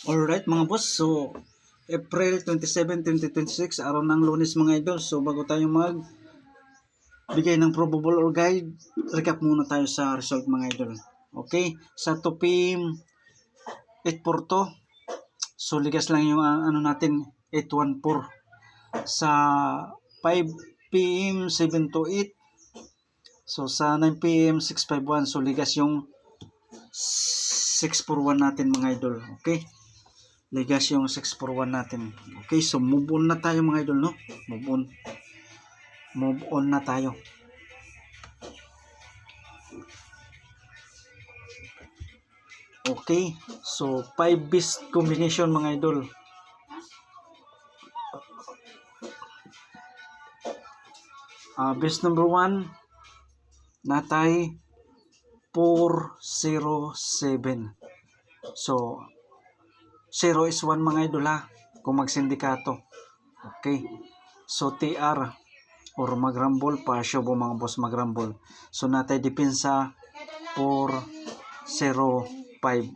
Alright mga boss, so April 27, 2026, araw ng Lunes mga idol. So bago tayo bigay ng probable or guide, recap muna tayo sa result mga idol. Okay, sa 2 p.m. 842, so ligas lang yung ano natin 814. Sa 5 p.m. 728, so sa 9 p.m. 651, so ligas yung 641 natin mga idol. Okay, ligas yung 641 natin. Okay, so move on na tayo mga idol, no? Move on na tayo. Okay, so 5 best combination mga idol. Best number 1, natay 407. So 0 is 1 mga idol ha, kung magsindikato. Okay, so TR or magrambol, pasyo po mga boss magrambol. So natay depensa 405.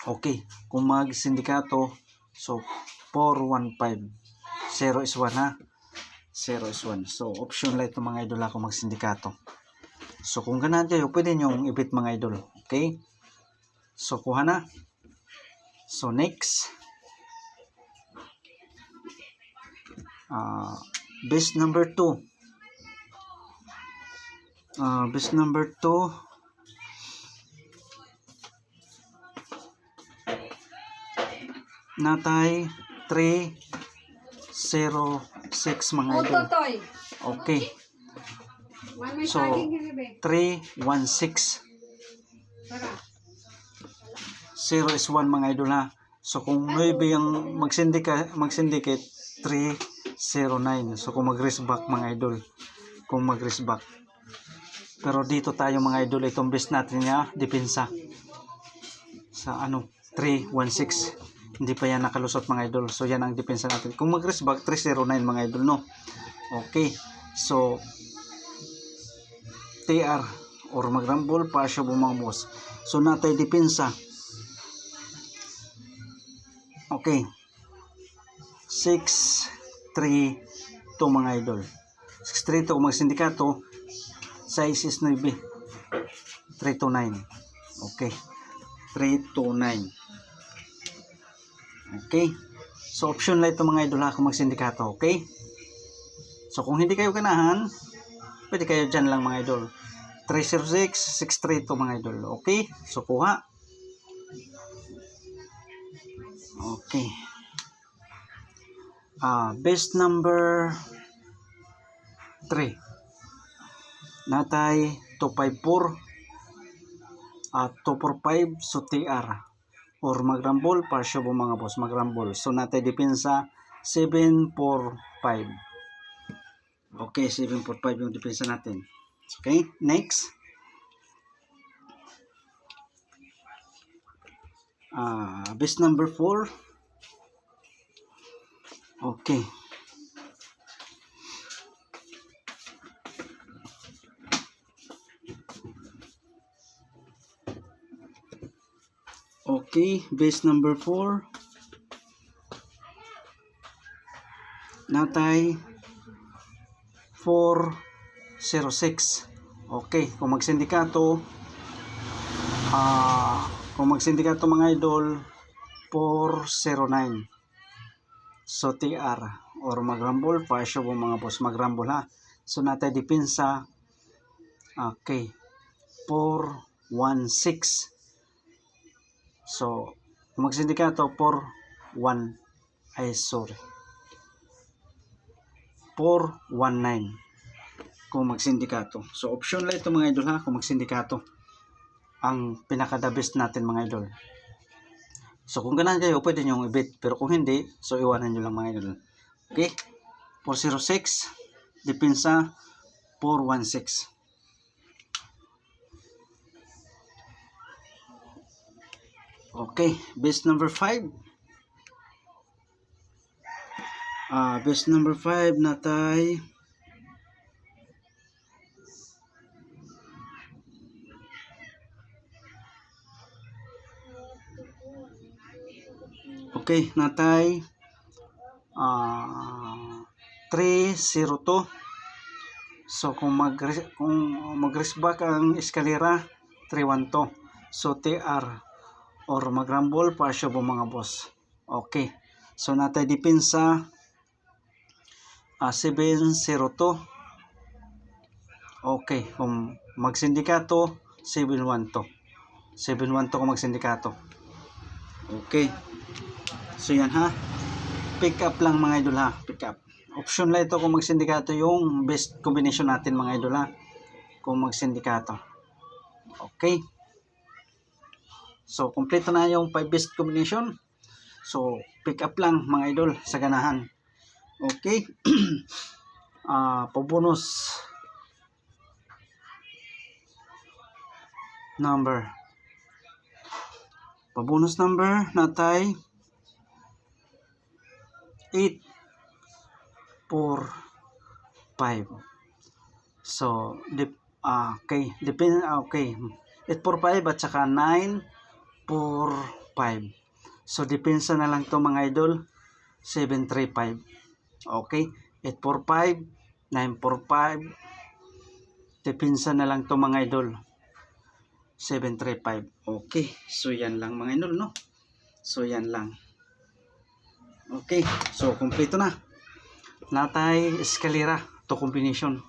Okay, kung magsindikato, so 415. 0 is 1 ha. 0 is 1. So option light ng mga idol ako magsindikato. So kung ganahan kayo, pwede nyo ibit mga idol. Okay, so kuha na. So next, best number 2. Best number 2, natay 306 mga idol. Okay, so 316. 0 is 1 mga idol ha. So kung 9 ang mag-syndicate 309. So kung mag-risk back mga idol, kung mag-risk back. Pero dito tayo mga idol, itong best natin nga depensa sa 316. Hindi pa yan nakalusot mga idol. So yan ang depensa natin. Kung mag-risk back 309 mga idol, no. Okay, so TR or magrambol, pasyo mga boss. So natay depensa. Okay, 632 mga idol. 632 kung magsindikato, size is 9, 329. Okay, 329. Okay, so option light ito mga idol ha kung magsindikato. Okay, so kung hindi kayo ganahan, pwede kayo dyan lang mga idol. 306, 632 mga idol. Okay, so kuha. Okay, best number 3, natay 254, 245. So TR or magrambol, pasyo po mga boss magrambol. So natay depensa 745. Okay, 745 yung depensa natin. Okay, next, best number 4. Okay, base number 4, natay 406. Okay, kung magsindikato mga idol 409. So TR or magrambol, pasyo po mga boss magrambol ha. So natay depensa, okay, 416. So kung magsindikato 419 kung magsindikato. So option lang ito mga idol ha kung magsindikato. Ang pinaka the best natin mga idol. So kung ganahan kayo, pwede nyo i-bid. Pero kung hindi, so iwanan nyo lang mga idol. Okay, 406, depensa 416. Okay, best number 5. Best number 5 natay 4 Okay, natay 302. So kung mag-raise back ang eskalera 312. So TR or mag-rumble partial po mga boss. Okay. So natay depensa 702. Okay, kung magsindikato 712. 712 kung magsindikato. Okay. So yan ha. Pick up lang mga idol ha. Pick up. Option lang ito kung magsindikato, yung best combination natin mga idol ha. Kung magsindikato. Okay. So kompleto na yung 5 best combination. So pick up lang mga idol sa ganahan. Okay. Pabonus number. Pabonus number natay 8, 4, 5. So okay, depende. Okay, 8, 4, 5 at saka 9, 4, 5. So depensa na lang to mga idol 7, 3, 5. Okay, 8, 4, 5, 9, 4, 5. Depensa na lang to mga idol 7, 3, 5. Okay, so yan lang mga idol, no? So yan lang. Okay, so kompleto na. Natay eskalera to combination.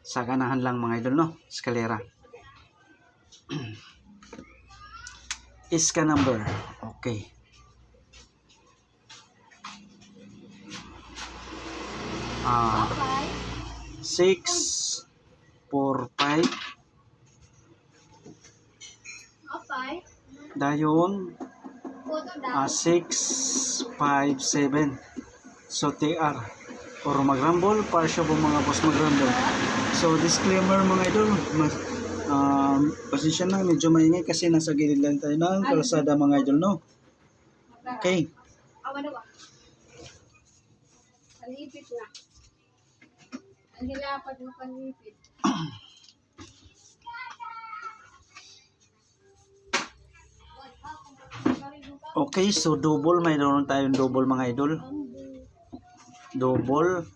Sa ganahan lang mga idol, no? Eskalera. Iska number. Okay. Ah, 6, 4, 5. Dayon 6, 5, 7. So TR or mag-rumble partial po mga boss, mag-rumble. So disclaimer mga idol, pasensya na, medyo maingay kasi nasa gilid lang tayo ng kalsada mga idol, no? Okay. Palipit na. Ang hilapat mo palipit. Okay, so double, mayroon tayong double mga idol. Double.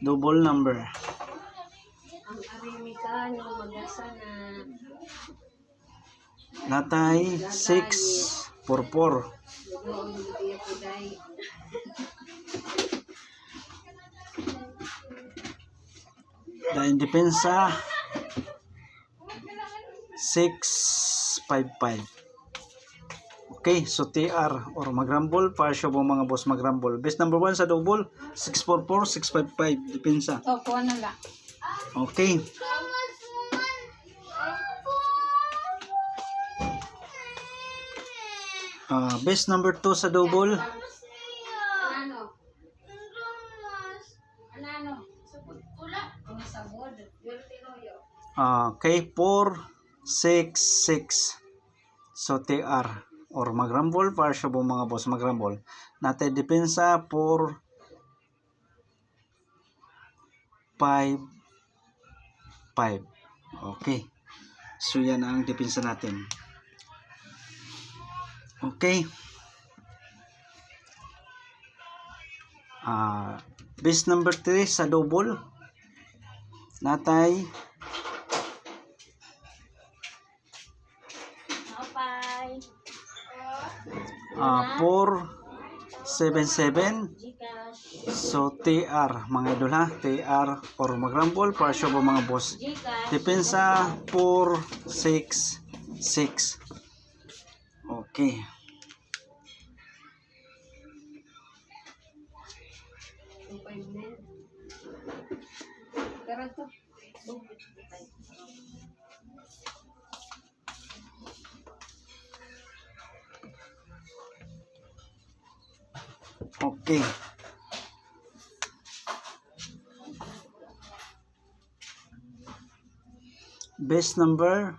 Double number. Ang arimika ng magasa na Natay 6, 4, 4. doon hindi ako dahil. Dahil depensa 6, 5, 5. Okay, so TR or mag-rumble partial po mga boss, mag-rumble. Best number 1 sa double 644, 655 depensa. O, kuha na lang. Okay. Best number 2 sa double Anano? Anano? Pula? Kung sabod. okay, 4, 6, 6. So TR or mag-rumble partial po mga boss, mag-rumble. Natay depensa 4, 5, 5. Okay. So yan ang depensa natin. Okay. Best number 3 sa double. Natay 4, 7, 7. So TR mga idol ha, TR or mag-rumble partial po mga boss. Depensa 4, 6, 6. Okay. Okay. Best number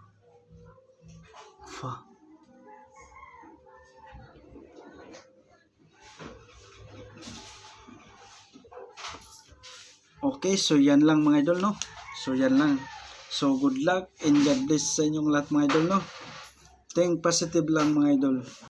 okay, so yan lang mga idol, no? So yan lang. So good luck and God bless sa inyong lahat mga idol, no? Think positive lang mga idol.